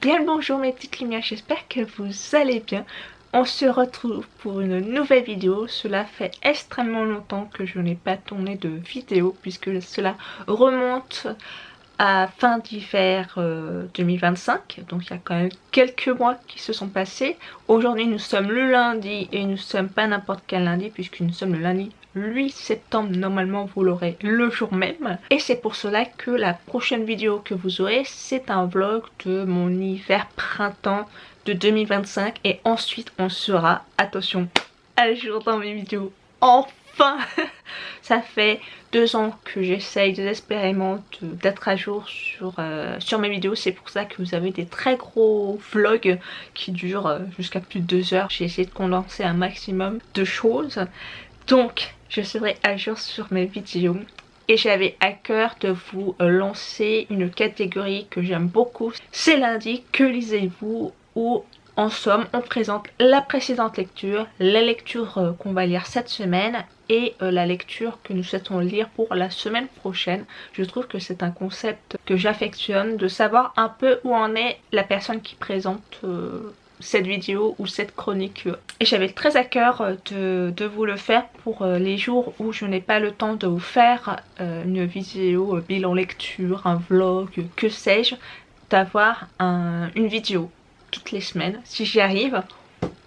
Bien le bonjour mes petites lumières, j'espère que vous allez bien. On se retrouve pour une nouvelle vidéo. Cela fait extrêmement longtemps que je n'ai pas tourné de vidéo puisque cela remonte à fin d'hiver 2025. Donc il y a quand même quelques mois qui se sont passés. Aujourd'hui nous sommes le lundi et nous ne sommes pas n'importe quel lundi puisque nous sommes le lundi 8 septembre, normalement vous l'aurez le jour même. Et c'est pour cela que la prochaine vidéo que vous aurez, c'est un vlog de mon hiver-printemps de 2025. Et ensuite on sera, attention, à jour dans mes vidéos. Enfin ça fait 2 ans que j'essaye désespérément d'être à jour sur mes vidéos. C'est pour ça que vous avez des très gros vlogs qui durent jusqu'à plus de 2 heures. J'ai essayé de condenser un maximum de choses. Donc je serai à jour sur mes vidéos. Et j'avais à cœur de vous lancer une catégorie que j'aime beaucoup. C'est lundi, que lisez-vous, où en somme on présente la précédente lecture, la lecture qu'on va lire cette semaine et la lecture que nous souhaitons lire pour la semaine prochaine. Je trouve que c'est un concept que j'affectionne, de savoir un peu où en est la personne qui présente cette vidéo ou cette chronique. Et j'avais très à cœur de vous le faire pour les jours où je n'ai pas le temps de vous faire une vidéo bilan lecture, un vlog, que sais-je, d'avoir une vidéo toutes les semaines. Si j'y arrive,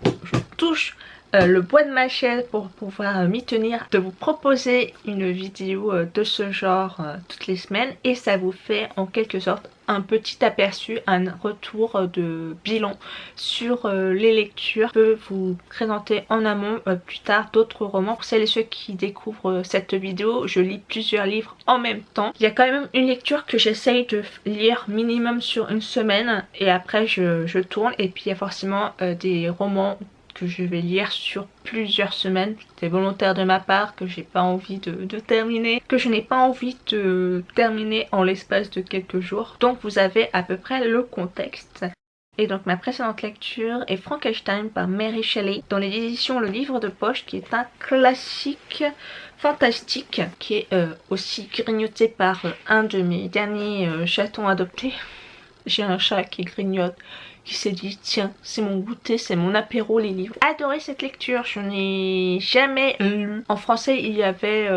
je touche le bois de ma chaise pour pouvoir m'y tenir, de vous proposer une vidéo de ce genre toutes les semaines, et ça vous fait en quelque sorte un petit aperçu, un retour de bilan sur les lectures. Je peux vous présenter en amont plus tard d'autres romans. Pour celles et ceux qui découvrent cette vidéo, je lis plusieurs livres en même temps. Il y a quand même une lecture que j'essaye de lire minimum sur une semaine et après je tourne, et puis il y a forcément des romans que je vais lire sur plusieurs semaines. C'est volontaire de ma part, que j'ai pas envie de terminer, que je n'ai pas envie de terminer en l'espace de quelques jours. Donc vous avez à peu près le contexte. Et donc ma précédente lecture est Frankenstein par Mary Shelley dans les éditions Le Livre de Poche, qui est un classique fantastique qui est aussi grignoté par un de mes derniers chatons adoptés. J'ai un chat qui grignote, qui s'est dit tiens, c'est mon goûter, c'est mon apéro les livres. Adoré cette lecture, je n'ai jamais lu. En français il y avait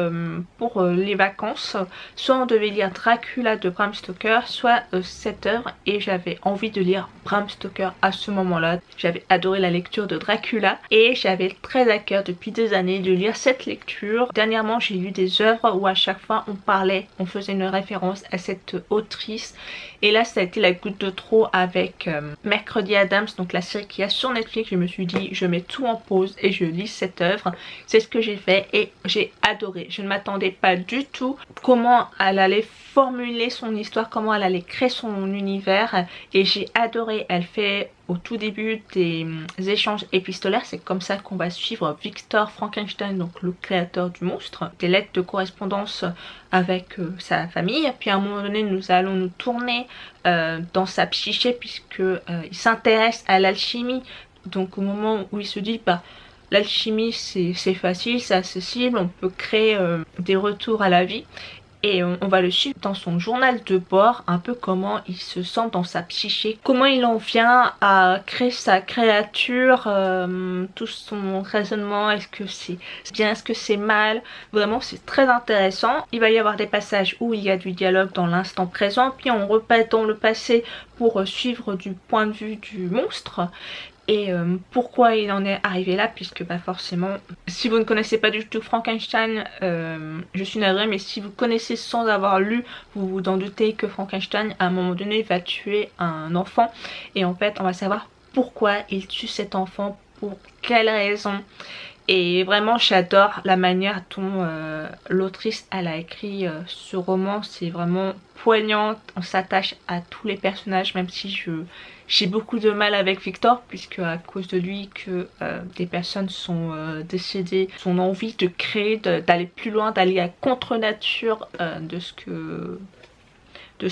pour les vacances, soit on devait lire Dracula de Bram Stoker, soit 7 heures, et j'avais envie de lire Bram Stoker à ce moment-là. J'avais adoré la lecture de Dracula et j'avais très à cœur depuis des années de lire cette lecture. Dernièrement j'ai lu des œuvres où à chaque fois on faisait une référence à cette autrice, et là ça a été la goutte de trop avec Mercredi Adams, donc la série qu'il y a sur Netflix. Je me suis dit je mets tout en pause et je lis cette œuvre. C'est ce que j'ai fait et j'ai adoré. Je ne m'attendais pas du tout comment elle allait formuler son histoire, comment elle allait créer son univers, et j'ai adoré. Elle fait au tout début des échanges épistolaires, c'est comme ça qu'on va suivre Victor Frankenstein, donc le créateur du monstre, des lettres de correspondance avec sa famille. Puis à un moment donné nous allons nous tourner dans sa psyché puisque il s'intéresse à l'alchimie. Donc au moment où il se dit bah l'alchimie c'est facile, c'est accessible, on peut créer des retours à la vie. Et on va le suivre dans son journal de bord, un peu comment il se sent dans sa psyché, comment il en vient à créer sa créature, tout son raisonnement, est-ce que c'est bien, est-ce que c'est mal. Vraiment c'est très intéressant. Il va y avoir des passages où il y a du dialogue dans l'instant présent, puis on repasse dans le passé pour suivre du point de vue du monstre. Et pourquoi il en est arrivé là, puisque bah forcément, si vous ne connaissez pas du tout Frankenstein, je suis navrée, mais si vous connaissez sans avoir lu, vous vous en doutez que Frankenstein à un moment donné va tuer un enfant. Et en fait on va savoir pourquoi il tue cet enfant, pour quelle raison. Et vraiment j'adore la manière dont l'autrice elle a écrit ce roman. C'est vraiment poignant, on s'attache à tous les personnages, même si j'ai beaucoup de mal avec Victor, puisque à cause de lui que des personnes sont décédées. Son envie de créer, d'aller plus loin, d'aller à contre-nature de ce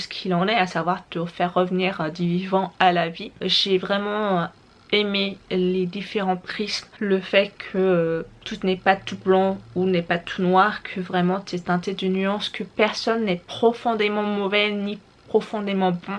qu'il en est, à savoir de faire revenir des vivants à la vie. J'ai vraiment aimer les différents prismes, le fait que tout n'est pas tout blanc ou n'est pas tout noir, que vraiment c'est teinté de nuances, que personne n'est profondément mauvais ni profondément bon,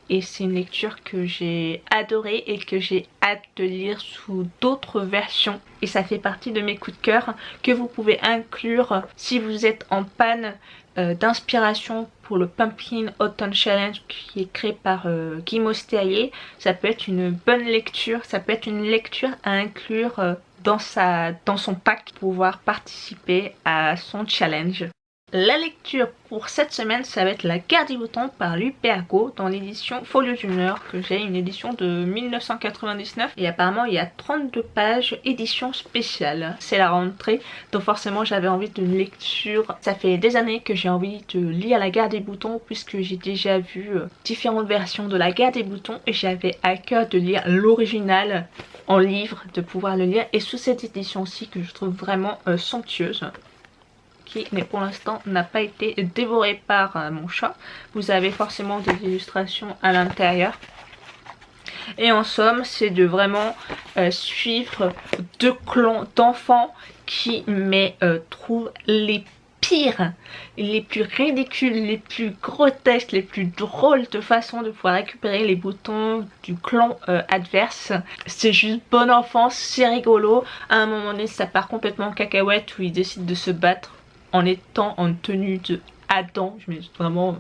et c'est une lecture que j'ai adorée et que j'ai hâte de lire sous d'autres versions. Et ça fait partie de mes coups de cœur que vous pouvez inclure si vous êtes en panne d'inspiration pour le Pumpkin Autumn Challenge qui est créé par Guy Mosterrier. Ça peut être une bonne lecture, ça peut être une lecture à inclure dans son pack pour pouvoir participer à son challenge. La lecture pour cette semaine, ça va être La Guerre des boutons par L'Hupergo dans l'édition Folio Junior, que j'ai une édition de 1999 et apparemment il y a 32 pages, édition spéciale. C'est la rentrée, donc forcément j'avais envie d'une lecture. Ça fait des années que j'ai envie de lire La Guerre des boutons puisque j'ai déjà vu différentes versions de La Guerre des boutons et j'avais à cœur de lire l'original en livre, de pouvoir le lire et sous cette édition-ci que je trouve vraiment somptueuse, qui mais pour l'instant n'a pas été dévoré par mon chat. Vous avez forcément des illustrations à l'intérieur. Et en somme, c'est de vraiment suivre deux clans d'enfants qui trouvent les pires, les plus ridicules, les plus grotesques, les plus drôles de façon de pouvoir récupérer les boutons du clan adverse. C'est juste bon enfant, c'est rigolo. À un moment donné, ça part complètement en cacahuète où ils décident de se battre en étant en tenue de Adam. Mais vraiment,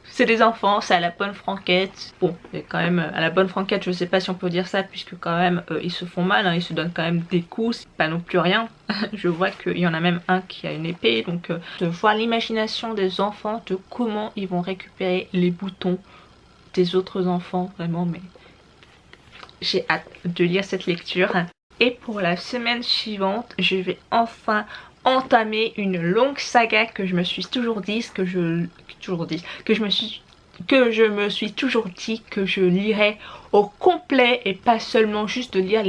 c'est des enfants, c'est à la bonne franquette. Bon, et quand même, à la bonne franquette, je sais pas si on peut dire ça, puisque quand même, ils se font mal, hein, ils se donnent quand même des coups, c'est pas non plus rien. Je vois qu'il y en a même un qui a une épée, donc de voir l'imagination des enfants, de comment ils vont récupérer les boutons des autres enfants, vraiment, mais j'ai hâte de lire cette lecture. Et pour la semaine suivante, je vais enfin entamer une longue saga que je me suis toujours dit, que je me suis toujours dit que je lirais au complet et pas seulement juste de lire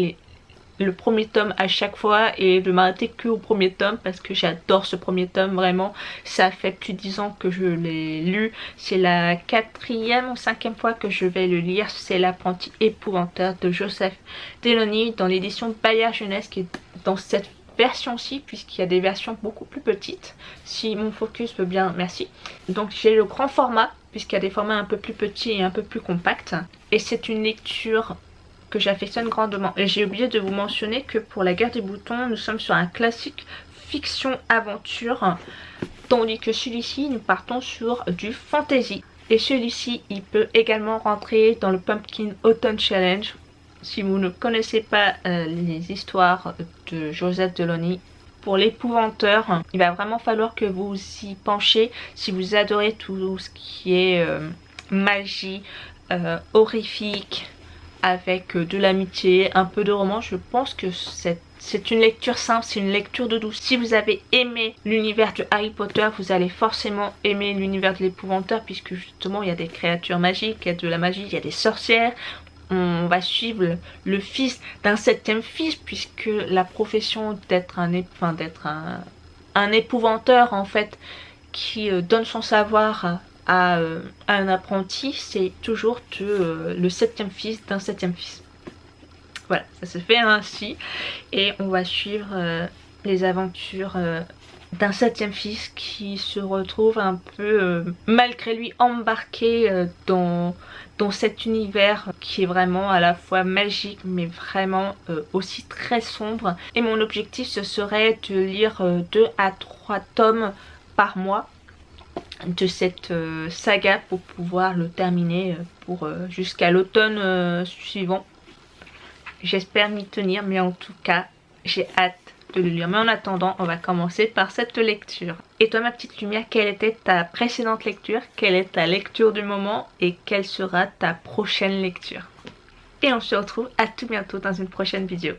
le premier tome à chaque fois et de m'arrêter que au premier tome parce que j'adore ce premier tome vraiment. Ça fait plus de 10 ans que je l'ai lu, c'est la 4e ou 5e fois que je vais le lire. C'est L'Apprenti épouvanteur de Joseph Delony dans l'édition Bayard Jeunesse qui est dans cette version-ci, puisqu'il y a des versions beaucoup plus petites. Si mon focus veut bien, merci. Donc j'ai le grand format, puisqu'il y a des formats un peu plus petits et un peu plus compacts. Et c'est une lecture que j'affectionne grandement. Et j'ai oublié de vous mentionner que pour La Guerre des boutons, nous sommes sur un classique fiction-aventure, tandis que celui-ci, nous partons sur du fantasy. Et celui-ci, il peut également rentrer dans le Pumpkin Autumn Challenge. Si vous ne connaissez pas les histoires de Joseph Delony, pour l'épouvanteur, il va vraiment falloir que vous y penchiez. Si vous adorez tout ce qui est magie, horrifique, avec de l'amitié, un peu de roman, je pense que c'est une lecture simple, c'est une lecture de douce. Si vous avez aimé l'univers de Harry Potter, vous allez forcément aimer l'univers de l'épouvanteur, puisque justement il y a des créatures magiques, il y a de la magie, il y a des sorcières. On va suivre le fils d'un 7e fils, puisque la profession d'être un épouvanteur en fait, qui donne son savoir à un apprenti, c'est toujours le 7e fils d'un 7e fils. Voilà, ça se fait ainsi et on va suivre les aventures d'un 7e fils qui se retrouve un peu malgré lui embarqué dans cet univers qui est vraiment à la fois magique mais vraiment aussi très sombre. Et mon objectif ce serait de lire 2 à 3 tomes par mois de cette saga pour pouvoir le terminer jusqu'à l'automne suivant. J'espère m'y tenir, mais en tout cas j'ai hâte de le lire. Mais en attendant, on va commencer par cette lecture. Et toi ma petite lumière, quelle était ta précédente lecture? Quelle est ta lecture du moment? Et quelle sera ta prochaine lecture? Et on se retrouve à tout bientôt dans une prochaine vidéo.